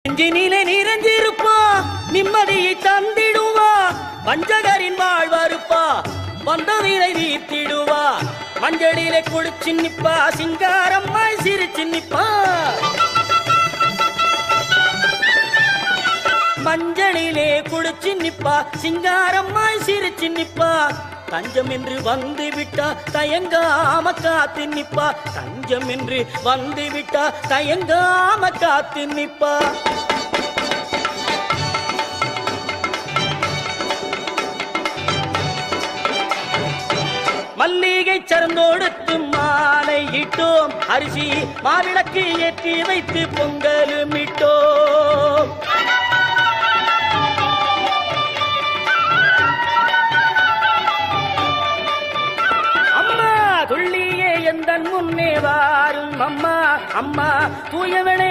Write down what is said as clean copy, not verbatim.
நெஞ்சினிலே நிறைஞ்சிருப்பா நிம்மதியை தந்திடுவா வஞ்சகரின் வாழ்வறுப்பா வந்ததினை தீர்த்திடுவா மஞ்சளிலே குளிச்சு நிப்பா சிங்காரம்மாய் சிரிச்சு நிப்பா மஞ்சளிலே குளிச்சு நிப்பா சிங்காரம்மாய் சிரிச்சு நிப்பா தஞ்சம் என்று வந்து விட்டா தயங்காம காத்து நிப்பா தஞ்சம் என்று வந்து விட்டா தயங்காம காத்து நிப்பா மல்லிகை சரந்தோடுத்து மாலை இட்டோம் அரிசி மாவிளக்கு ஏற்றி வைத்து பொங்கலும் இட்டோம் துள்ளியே எந்தன் முன்னே வாரும் அம்மா அம்மா தூயவனே